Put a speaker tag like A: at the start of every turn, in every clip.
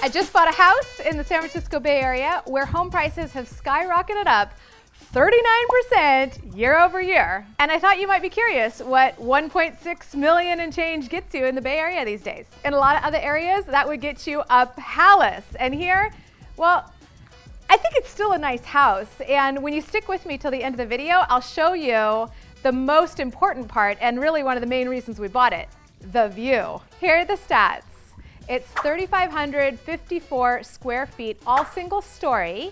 A: I just bought a house in the San Francisco Bay Area where home prices have skyrocketed up 39% year over year. And I thought you might be curious what 1.6 million and change gets you in the Bay Area these days. In a lot of other areas, that would get you a palace. And here, well, I think it's still a nice house. And when you stick with me till the end of the video, I'll show you the most important part and really one of the main reasons we bought it, the view. Here are the stats. It's 3,554 square feet, all single story.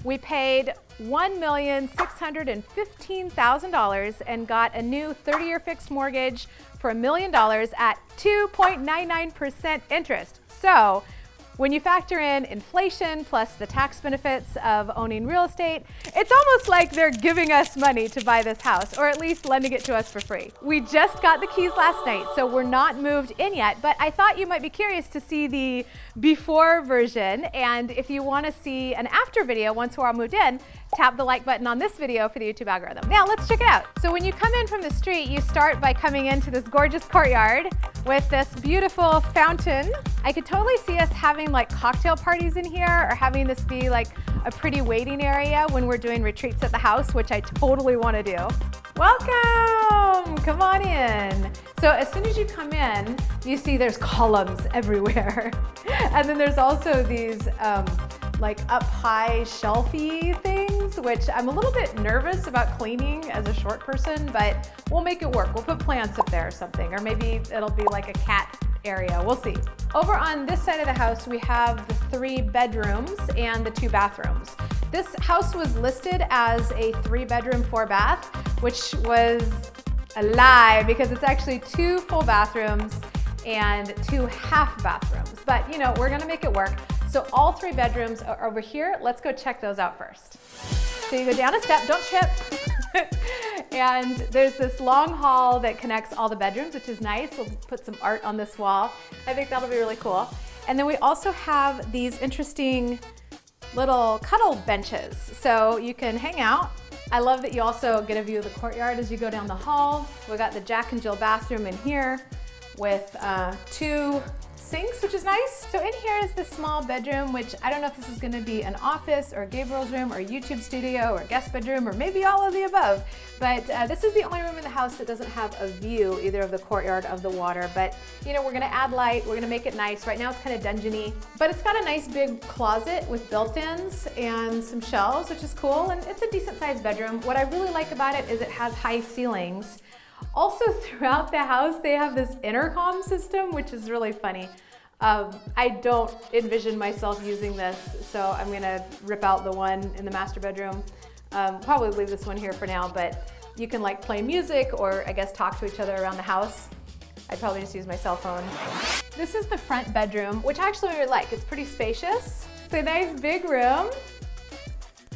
A: We paid $1,615,000 and got a new 30-year fixed mortgage for $1 million at 2.99% interest. So when you factor in inflation plus the tax benefits of owning real estate, it's almost like they're giving us money to buy this house, or at least lending it to us for free. We just got the keys last night, so we're not moved in yet, but I thought you might be curious to see the before version, and if you want to see an after video once we're all moved in, tap the like button on this video for the YouTube algorithm. Now let's check it out. So when you come in from the street, you start by coming into this gorgeous courtyard with this beautiful fountain. I could totally see us having like cocktail parties in here or having this be like a pretty waiting area when we're doing retreats at the house, which I totally want to do. Welcome, come on in. So as soon as you come in, you see there's columns everywhere. And then there's also these like up high shelfy things, which I'm a little bit nervous about cleaning as a short person, but we'll make it work. We'll put plants up there or something, or maybe it'll be like a cat area, we'll see. Over on this side of the house, we have the 3 bedrooms and the 2 bathrooms. This house was listed as a 3-bedroom, 4-bath, which was a lie because it's actually 2 full bathrooms and 2 half bathrooms. But you know, we're gonna make it work. So all 3 bedrooms are over here. Let's go check those out first. So you go down a step, don't trip. And there's this long hall that connects all the bedrooms, which is nice. We'll put some art on this wall. I think that'll be really cool. And then we also have these interesting little cuddle benches. So you can hang out. I love that you also get a view of the courtyard as you go down the hall. We got the Jack and Jill bathroom in here with 2 sinks, which is nice. So in here is the small bedroom, which I don't know if this is gonna be an office or Gabriel's room or a YouTube studio or guest bedroom or maybe all of the above. But this is the only room in the house that doesn't have a view either of the courtyard of the water. But you know, we're gonna add light, we're gonna make it nice. Right now it's kind of dungeony, but it's got a nice big closet with built-ins and some shelves, which is cool. And it's a decent sized bedroom. What I really like about it is it has high ceilings. Also throughout the house, they have this intercom system, which is really funny. I don't envision myself using this, so I'm gonna rip out the one in the master bedroom. Probably leave this one here for now, but you can like play music or I guess talk to each other around the house. I'd probably just use my cell phone. This is the front bedroom, which I actually really like. It's pretty spacious. It's a nice big room,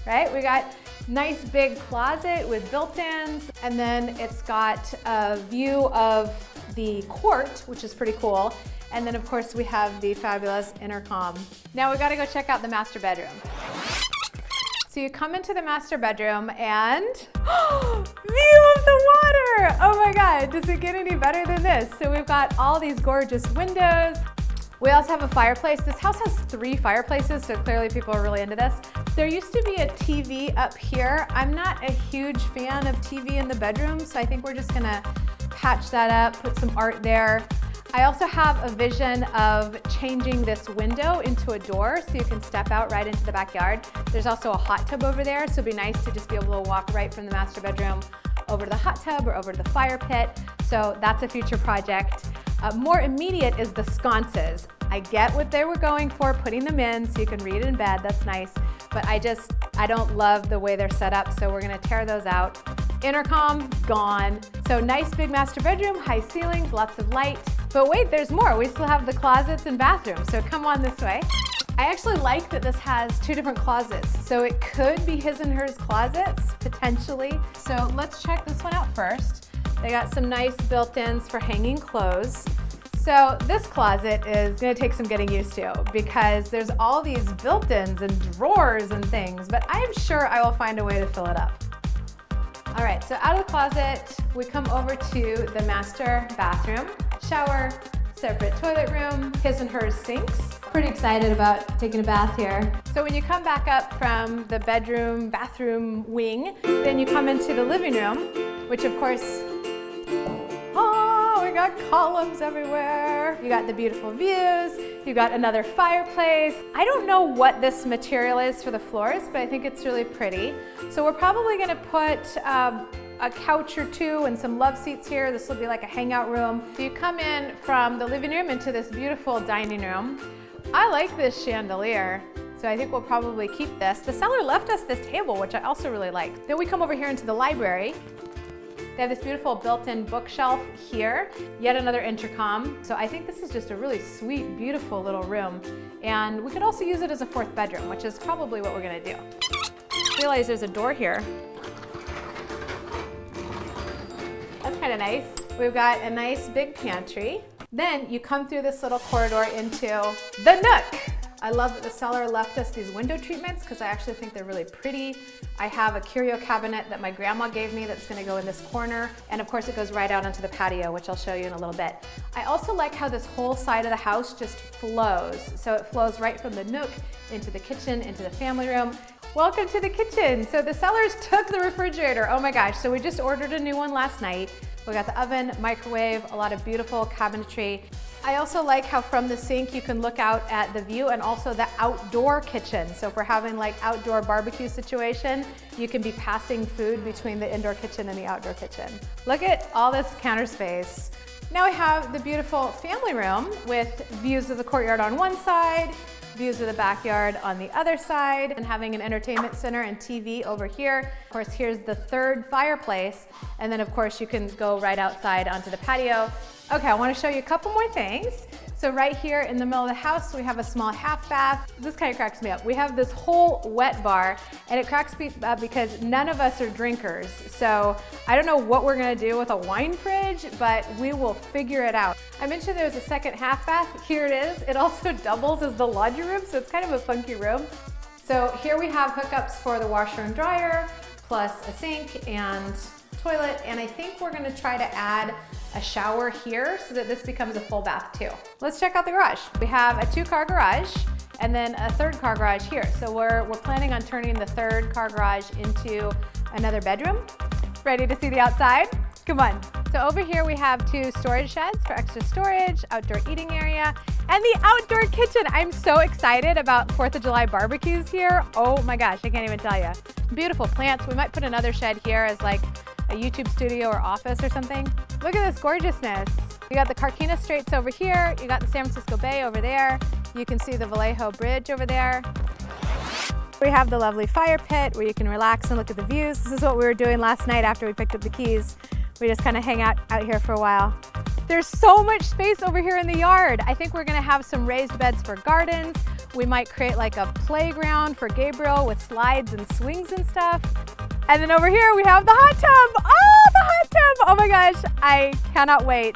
A: right? We got nice big closet with built-ins, and then it's got a view of the court, which is pretty cool. And then of course we have the fabulous intercom. Now we gotta go check out the master bedroom. So you come into the master bedroom and view of the water! Oh my God, does it get any better than this? So we've got all these gorgeous windows. We also have a fireplace. This house has 3 fireplaces, so clearly people are really into this. There used to be a TV up here. I'm not a huge fan of TV in the bedroom, so I think we're just gonna patch that up, put some art there. I also have a vision of changing this window into a door so you can step out right into the backyard. There's also a hot tub over there, so it'd be nice to just be able to walk right from the master bedroom over to the hot tub or over to the fire pit. So that's a future project. More immediate is the sconces. I get what they were going for, putting them in so you can read in bed, that's nice. But I don't love the way they're set up, so we're gonna tear those out. Intercom, gone. So nice big master bedroom, high ceilings, lots of light. But wait, there's more. We still have the closets and bathrooms, so come on this way. I actually like that this has 2 different closets. So it could be his and hers closets, potentially. So let's check this one out first. They got some nice built-ins for hanging clothes. So this closet is gonna take some getting used to because there's all these built-ins and drawers and things, but I am sure I will find a way to fill it up. All right, so out of the closet, we come over to the master bathroom. Shower, Separate toilet room, his and hers sinks. Pretty excited about taking a bath here. So when you come back up from the bedroom, bathroom wing, then you come into the living room, which of course, we got columns everywhere. You got the beautiful views. You got another fireplace. I don't know what this material is for the floors, but I think it's really pretty. So we're probably gonna put a couch or two and some love seats here. This will be like a hangout room. So you come in from the living room into this beautiful dining room. I like this chandelier, so I think we'll probably keep this. The seller left us this table, which I also really like. Then we come over here into the library. They have this beautiful built-in bookshelf here, yet another intercom. So I think this is just a really sweet, beautiful little room. And we could also use it as a fourth bedroom, which is probably what we're gonna do. Realize there's a door here. That's kind of nice. We've got a nice big pantry. Then you come through this little corridor into the nook. I love that the seller left us these window treatments because I actually think they're really pretty. I have a curio cabinet that my grandma gave me that's gonna go in this corner. And of course it goes right out onto the patio, which I'll show you in a little bit. I also like how this whole side of the house just flows. So it flows right from the nook into the kitchen, into the family room. Welcome to the kitchen. So the sellers took the refrigerator. Oh my gosh, so we just ordered a new one last night. We got the oven, microwave, a lot of beautiful cabinetry. I also like how from the sink you can look out at the view and also the outdoor kitchen. So if we're having like outdoor barbecue situation, you can be passing food between the indoor kitchen and the outdoor kitchen. Look at all this counter space. Now we have the beautiful family room with views of the courtyard on one side, views of the backyard on the other side, and having an entertainment center and TV over here. Of course, here's the third fireplace. And then of course you can go right outside onto the patio. Okay, I want to show you a couple more things. So right here in the middle of the house, we have a small half bath. This kind of cracks me up. We have this whole wet bar, and it cracks me up because none of us are drinkers. So I don't know what we're gonna do with a wine fridge, but we will figure it out. I mentioned there's a second half bath. Here it is. It also doubles as the laundry room, so it's kind of a funky room. So here we have hookups for the washer and dryer, plus a sink and toilet, and I think we're gonna try to add a shower here so that this becomes a full bath too. Let's check out the garage. We have a 2-car garage and then a 3rd car garage here. So we're planning on turning the 3rd car garage into another bedroom. Ready to see the outside? Come on. So over here we have 2 storage sheds for extra storage, outdoor eating area, and the outdoor kitchen. I'm so excited about 4th of July barbecues here. Oh my gosh, I can't even tell you. Beautiful plants. We might put another shed here as like a YouTube studio or office or something. Look at this gorgeousness. You got the Carquinez Straits over here. You got the San Francisco Bay over there. You can see the Vallejo Bridge over there. We have the lovely fire pit where you can relax and look at the views. This is what we were doing last night after we picked up the keys. We just kind of hang out here for a while. There's so much space over here in the yard. I think we're gonna have some raised beds for gardens. We might create like a playground for Gabriel with slides and swings and stuff. And then over here we have the hot tub. Oh, the hot tub. Oh my gosh, I cannot wait.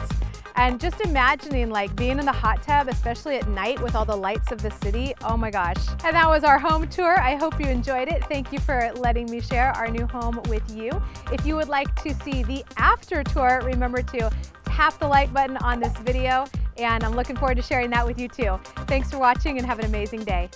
A: And just imagining like being in the hot tub, especially at night with all the lights of the city. Oh my gosh. And that was our home tour. I hope you enjoyed it. Thank you for letting me share our new home with you. If you would like to see the after tour, remember to tap the like button on this video. And I'm looking forward to sharing that with you too. Thanks for watching and have an amazing day.